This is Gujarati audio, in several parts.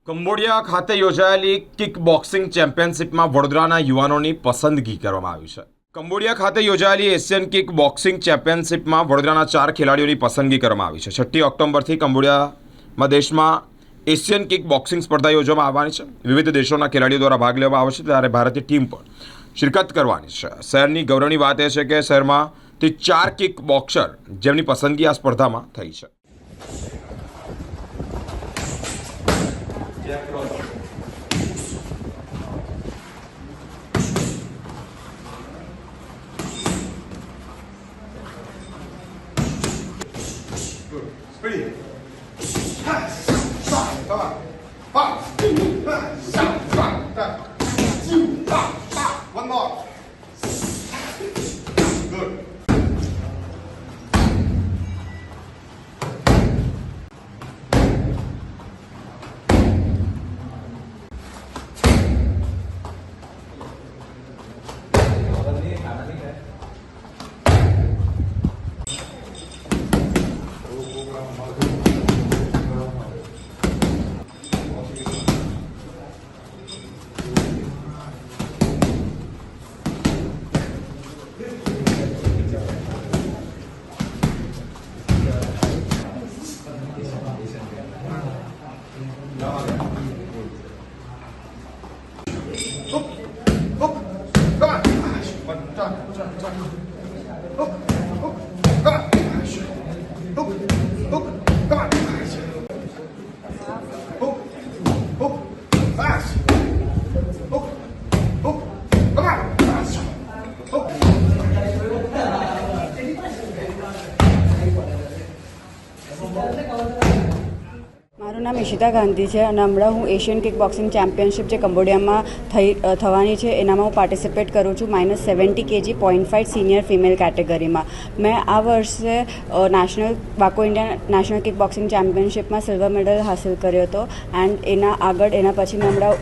કંબોડિયા ખાતે યોજાયેલી કિક બોક્સિંગ ચેમ્પિયનશિપમાં વડોદરાના યુવાનોની પસંદગી કરવામાં આવી છે. કંબોડિયા ખાતે યોજાયેલી એશિયન કિક બોક્સિંગ ચેમ્પિયનશિપમાં વડોદરાના 4 ખેલાડીઓની પસંદગી કરવામાં આવી છે. 6 ઓક્ટોબરથી કંબોડિયામાં દેશમાં એશિયન કિક બોક્સિંગ સ્પર્ધા યોજવામાં આવવાની છે. વિવિધ દેશોના ખેલાડીઓ દ્વારા ભાગ લેવામાં આવશે, ત્યારે ભારતીય ટીમ પણ શિરકત કરવાની છે. શહેરની ગૌરવની વાત એ છે કે શહેરમાંથી 4 કિક બોક્સર જેમની પસંદગી આ સ્પર્ધામાં થઈ છે. Speed. Come on. Pop. One more. Good. Hook. Hook. Come on. One. Turn. Hook. Hook. Come on. Hook. Hook. Come on. Hook. Hook. Fast. Hook. Hook. Come on. Fast. Hook. મારું નામ ઈશિતા ગાંધી છે અને હમણાં હું એશિયન કિક બોક્સિંગ ચેમ્પિયનશિપ જે કંબોડિયામાં થવાની છે એનામાં હું પાર્ટિસિપેટ કરું છું. -70 kg 0.5 સિનિયર ફિમેલ કેટેગરીમાં. મેં આ વર્ષે બાકો ઇન્ડિયા નેશનલ કિક બોક્સિંગ ચેમ્પિયનશિપમાં સિલ્વર મેડલ હાંસલ કર્યો હતો. એન્ડ એના પછી મેં હમણાં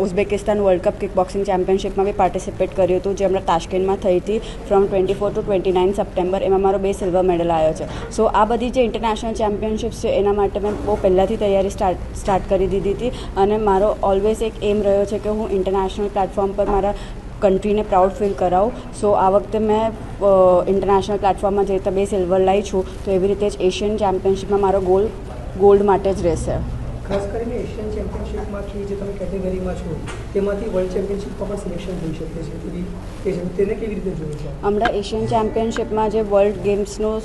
Uzbekistan world cup kick boxing ચેમ્પિયનશિપમાં બી પાર્ટિસિપેટ કર્યું હતું, જે હમણાં તાશ્કેન્ટમાં થઈ હતી ફ્રોમ 24 to 29 સપ્ટેમ્બર. એમાં મારો 2 સિલ્વર મેડલ આવ્યો છે. સો આ બધી જે ઇન્ટરનેશનલ ચેમ્પિયનશિપ્સ છે એના માટે મેં બહુ પહેલાંથી તૈયારી સ્ટાર્ટ કરી દીધી હતી અને મારો ઓલવેઝ એક એમ રહ્યો છે કે હું ઇન્ટરનેશનલ પ્લેટફોર્મ પર મારા કન્ટ્રીને પ્રાઉડ ફીલ કરાવું. સો આ વખતે મેં ઇન્ટરનેશનલ પ્લેટફોર્મમાં જે રીતે 2 સિલ્વર લાવી છું, તો એવી રીતે જ એશિયન ચેમ્પિયનશિપમાં મારો ગોલ્ડ માટે જ રહેશે. ખાસ કરીને એશિયન ચેમ્પિયનશિપમાંથી જે તમે કેટેગરીમાં છો તેમાંથી વર્લ્ડ ચેમ્પિયનશિપમાં પણ સિલેક્શન થઈ શકે છે, તેને કેવી રીતે જોયું છે? હમણાં એશિયન ચેમ્પિયનશિપમાં જે વર્લ્ડ ગેમ્સનું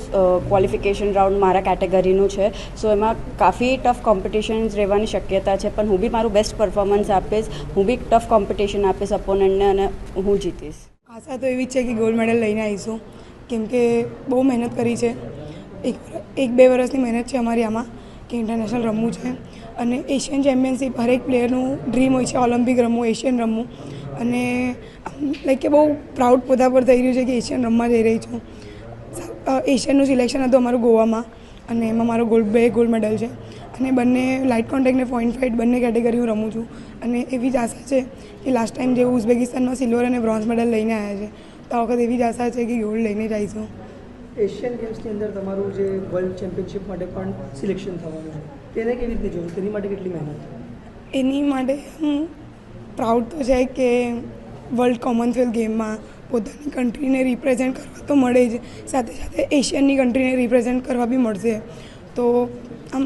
ક્વોલિફિકેશન રાઉન્ડ મારા કેટેગરીનું છે, સો એમાં કાફી ટફ કોમ્પિટિશન્સ રહેવાની શક્યતા છે, પણ હું બી મારું બેસ્ટ પરફોર્મન્સ આપીશ. હું બી ટફ કોમ્પિટિશન આપીશ અપોનન્ટને અને હું જીતીશ. આશા તો એવી જ છે કે ગોલ્ડ મેડલ લઈને આવીશું, કેમ કે બહુ મહેનત કરી છે. 1-2 વર્ષની મહેનત છે અમારી આમાં કે ઇન્ટરનેશનલ રમવું છે. અને એશિયન ચેમ્પિયનશિપ હરેક પ્લેયરનું ડ્રીમ હોય છે, ઓલિમ્પિક રમવું, એશિયન રમવું. અને લાઈક કે બહુ પ્રાઉડ પોતા પર થઈ રહ્યું છે કે એશિયન રમવા જઈ રહી છું. એશિયનનું સિલેક્શન હતું અમારું ગોવામાં અને એમાં મારો 2 ગોલ્ડ મેડલ છે. અને બંને લાઇટ કોન્ટેક્ટ ને પોઈન્ટ ફાઇટ બંને કેટેગરી હું રમું છું. અને એવી જ આશા છે કે લાસ્ટ ટાઈમ જે ઉઝબેકિસ્તાનમાં સિલ્વર અને બ્રોન્ઝ મેડલ લઈને આવ્યા છે, તો આ વખત એવી જ આશા છે કે ગોલ્ડ લઈને જ આવીશું. એશિયન ગેમ્સની અંદર તમારું જે વર્લ્ડ ચેમ્પિયનશિપ માટે પણ સિલેક્શન થવાનું છે, તેને કેવી રીતે જોયું? તેની માટે કેટલી મહેનત? એની માટે હું પ્રાઉડ તો છે કે વર્લ્ડ કોમનવેલ્થ ગેમમાં પોતાની કન્ટ્રીને રિપ્રેઝેન્ટ કરવા તો મળે જ, સાથે સાથે એશિયનની કન્ટ્રીને રિપ્રેઝેન્ટ કરવા બી મળશે. તો આમ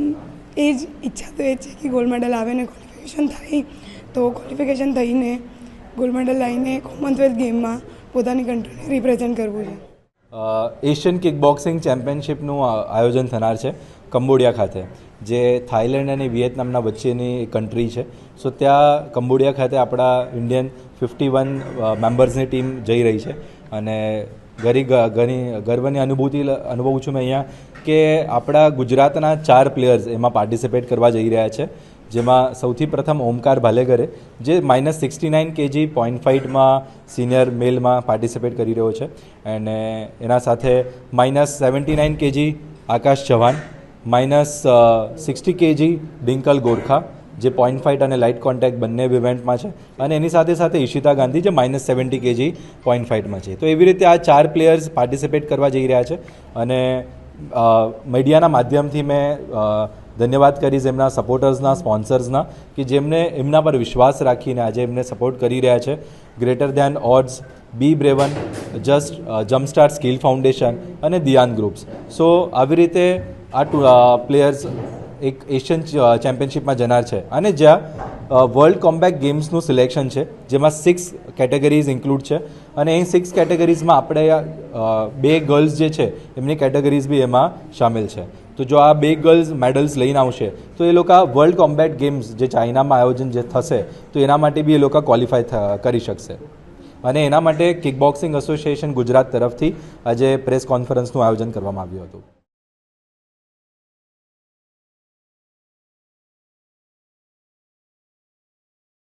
એ જ ઈચ્છા તો એ જ છે કે ગોલ્ડ મેડલ આવે ને ક્વોલિફિકેશન થાય, તો ક્વોલિફિકેશન થઈને ગોલ્ડ મેડલ લાવીને કોમનવેલ્થ ગેમમાં પોતાની કન્ટ્રીને રિપ્રેઝેન્ટ કરવું છે. એશિયન કિક બોક્સિંગ ચેમ્પિયનશિપનું આયોજન થનાર છે કંબોડિયા ખાતે, જે થાઈલેન્ડ અને વિયેતનામના વચ્ચેની કન્ટ્રી છે. સો ત્યાં કંબોડિયા ખાતે આપણા ઇન્ડિયન 51 મેમ્બર્સની ટીમ જઈ રહી છે અને ઘણી ગર્વની અનુભૂતિ અનુભવું છું મેં અહીંયા કે આપણા ગુજરાતના 4 પ્લેયર્સ એમાં પાર્ટિસિપેટ કરવા જઈ રહ્યા છે, જેમાં સૌથી પ્રથમ ઓમકાર ભાલેગરે, જે -69 kg 0.5માં સિનિયર મેલમાં પાર્ટિસિપેટ કરી રહ્યો છે. અને એના સાથે -79 kg આકાશ ચૌહાણ, -60 kg ડિંકલ ગોરખા, જે પોઈન્ટ ફાઇટ અને લાઇટ કોન્ટેક્ટ બંને ઇવેન્ટમાં છે, અને એની સાથે સાથે ઈશિતા ગાંધી, જે -70 kg પોઈન્ટ ફાઇટમાં છે. તો એવી રીતે આ 4 પ્લેયર્સ પાર્ટિસિપેટ કરવા જઈ રહ્યા છે અને મીડિયાના માધ્યમથી મેં ધન્યવાદ કરીશ એમના સપોર્ટર્સના, સ્પોન્સર્સના, કે જેમને એમના પર વિશ્વાસ રાખીને આજે એમને સપોર્ટ કરી રહ્યા છે. ગ્રેટર ધેન ઓડ્સ, બી બ્રેવન, જસ્ટ જમ્પસ્ટાર્ટ સ્કિલ ફાઉન્ડેશન અને દિયાન ગ્રુપ્સ. સો આવી રીતે આ પ્લેયર્સ એક એશિયન ચેમ્પિયનશિપમાં જનાર છે અને જ્યાં વર્લ્ડ કોમ્બેટ ગેમ્સનું સિલેક્શન છે, જેમાં 6 કેટેગરીઝ ઇન્ક્લુડ છે અને એ 6 કેટેગરીઝમાં આપણે 2 ગર્લ્સ જે છે એમની કેટેગરીઝ બી એમાં સામેલ છે. તો જો આ 2 ગર્લ્સ મેડલ્સ લઈને આવશે તો એ લોકો વર્લ્ડ કોમ્બેટ ગેમ્સ જે ચાઇનામાં આયોજન જે થશે તો એના માટે બી એ લોકો ક્વોલિફાય કરી શકશે. અને એના માટે કિક બોક્સિંગ એસોસિએશન ગુજરાત તરફથી આજે પ્રેસ કોન્ફરન્સનું આયોજન કરવામાં આવ્યું હતું.